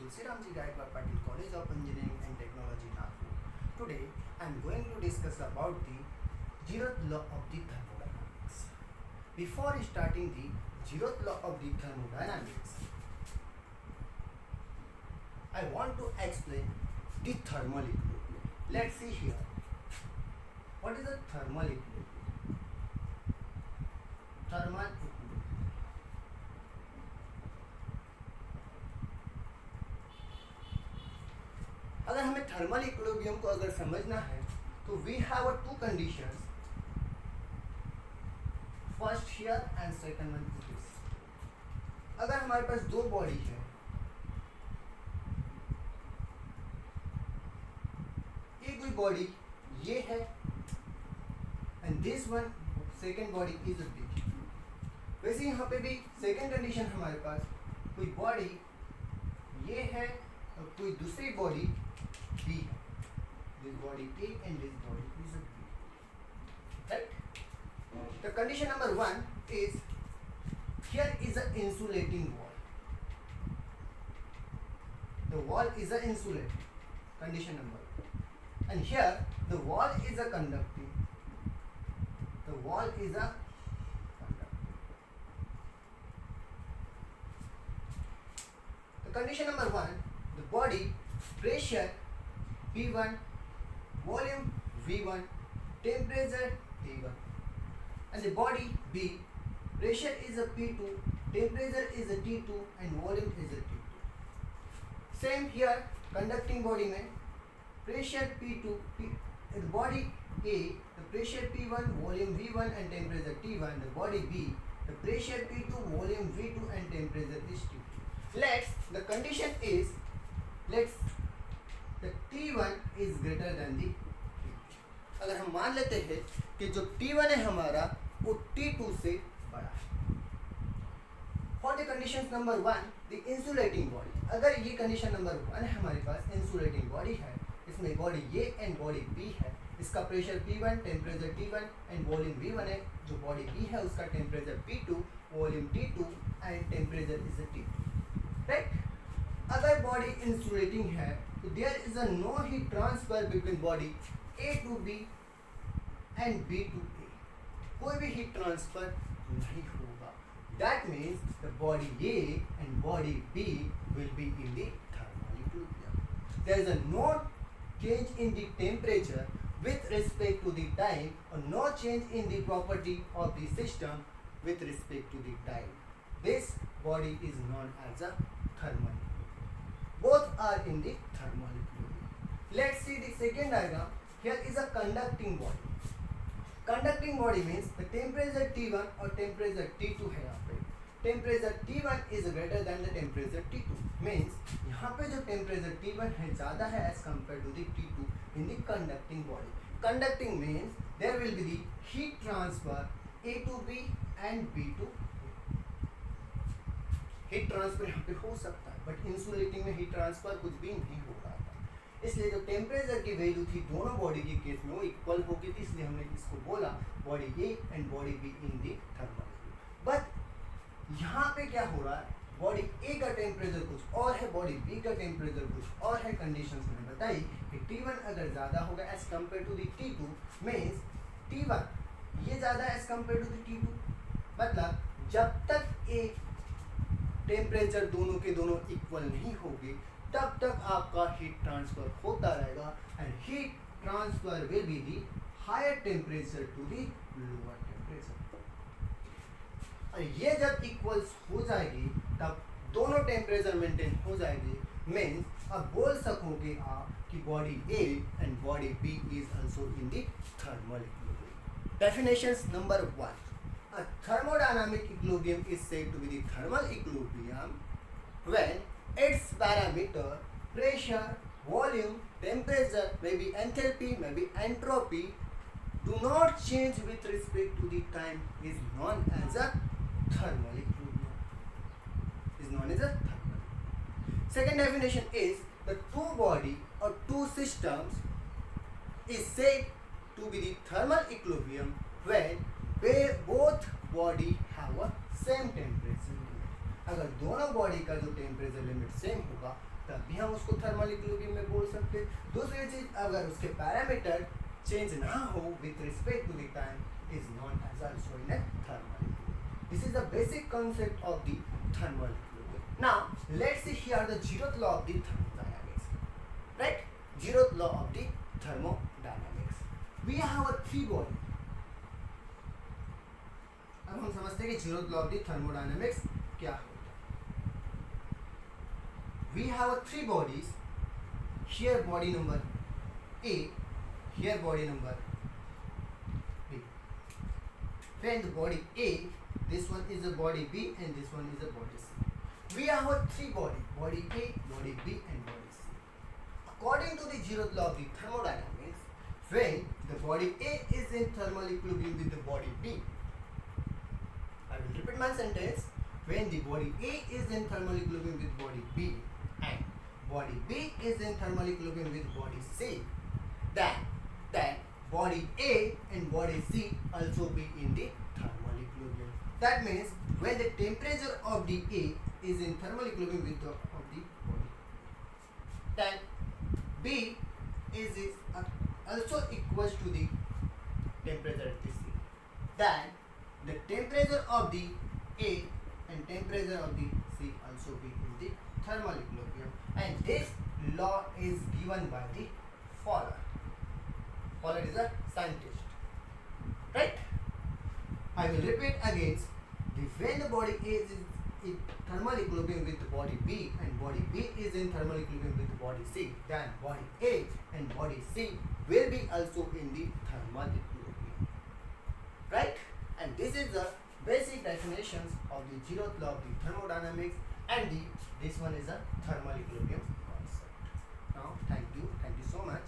Tulsiramji Gaikwad Patil College of Engineering and Technology, Nagpur. Today I am going to discuss about the zeroth law of the thermodynamics. Before starting the zeroth law of the thermodynamics, I want to explain the thermal equilibrium. Let's see here. What is a thermal equilibrium? Thermal equilibrium. अगर हमें thermal equilibrium को अगर समझना है तो we have two conditions, first here and second one is this. अगर हमारे पास दो बॉडी है, एक कोई बॉडी ये है and this one second body is B. वैसे यहाँ पे भी सेकंड कंडीशन हमारे पास कोई बॉडी ये है और कोई दूसरी body B. This body A and this body is a B. Right? The condition number 1 is here is an insulating wall. The wall is a insulating. Condition number 1. And here the wall is a conducting. The wall is a conducting. The condition number 1, the body pressure P1, volume V1, temperature T1, and the body B, pressure is a P2, temperature is a T2 and volume is a T2. Same here, conducting body में pressure P2, the body A, the pressure P1, volume V1 and temperature T1, the body B, the pressure P2, volume V2 and temperature is T2. The condition is, the T1 is greater than the T2. अगर हम मान लेते हैं कि जो T1 है हमारा वो T2 से बड़ा है. For the conditions number 1, the insulating body. अगर ये condition number 1 है हमारे पास insulating body है, इसमें body A and body B है, इसका pressure P1, temperature T1 and volume V1 है, जो body B है उसका temperature P2, volume T2 and temperature is a T2. Right? अगर body insulating है तो there is a no heat transfer between body A to B and B to A. कोई भी heat transfer नहीं होगा. That means the body A and body B will be in the thermal equilibrium. There is a no change in the temperature with respect to the time or no change in the property of the system with respect to the time. This body is known as a thermal equilibrium. Both are in the thermal equilibrium. Let's see the second diagram. Here is a conducting body. Conducting body means the temperature T1 or temperature T2 है यहाँ पे. Temperature T1 is greater than the temperature T2. Means यहाँ पे जो temperature T1 है ज़्यादा है as compared to the T2 in the conducting body. Conducting means there will be the heat transfer A to B and B to A. Heat transfer यहाँ पे हो सकता है, बट इंसुलेटिंग में हीट ट्रांसफर कुछ भी नहीं हो रहा था. इसलिए जो टेम्परेचर की वैल्यू थी दोनों बॉडी के केस में वो इक्वल हो गई थी, इसलिए हमने इसको बोला body A and body be in the thermal. But यहाँ पे क्या हो रहा है, बॉडी ए का टेम्परेचर कुछ और है, बॉडी बी का टेम्परेचर कुछ और है. कंडीशंस मैंने बताई कि T1 अगर ज़्यादा होगा as compared to the T2 means T1 ये ज़्यादा as compared to the T2. मतलब जब तक ए टेम्परेचर दोनों के दोनों इक्वल नहीं होंगे तब तक आपका हीट ट्रांसफर होता रहेगा and heat transfer will be the higher temperature to the lower temperature. और ये जब इक्वल्स हो जाएगी तब दोनों टेम्परेचर मेंटेन हो जाएगी. मीन्स अब बोल सकोगे आप कि body A and body B is also in the thermal equilibrium. Definitions number 1. A thermodynamic equilibrium is said to be the thermal equilibrium when its parameter, pressure, volume, temperature, maybe enthalpy, maybe entropy, do not change with respect to the time is known as a thermal equilibrium. Is known as a thermal. Second definition is the two body or two systems is said to be the thermal equilibrium when both body have a same temperature limit. अगर दोनों body का जो temperature limit same होगा तब हम उसको thermal equilibrium में बोल सकते हैं। दूसरी चीज, अगर उसके पैरामीटर चेंज ना हो with respect to the time is known as also in a thermal equilibrium. This is the basic concept of the thermal equilibrium. Now let's see here the zeroth law of the thermodynamics, right? Zeroth law of the thermodynamics. We have a three body. अब हम समझते हैं कि zeroth law of the thermodynamics क्या होता है। We have a three bodies. Here body number A, here body number B. When the body A, this one is a body B and this one is a body C. We have a three body, body A, body B and body C. According to the zeroth law of the thermodynamics, when the body A is in thermal equilibrium with the body B, I will repeat my sentence. When the body A is in thermal equilibrium with body B and body B is in thermal equilibrium with body C, then body A and body C also be in the thermal equilibrium. That means when the temperature of the A is in thermal equilibrium with the of the body, then B is also equals to the temperature at the C. Then the temperature of the A and temperature of the C also be in the thermal equilibrium, and this law is given by the Fowler. Fowler is a scientist, right? I will repeat again. When the body A is in thermal equilibrium with the body B and body B is in thermal equilibrium with the body C, then body A and body C will be also in the thermal equilibrium, right? And this is the basic definitions of the zeroth law of the thermodynamics, and this one is a thermal equilibrium concept. Now thank you so much.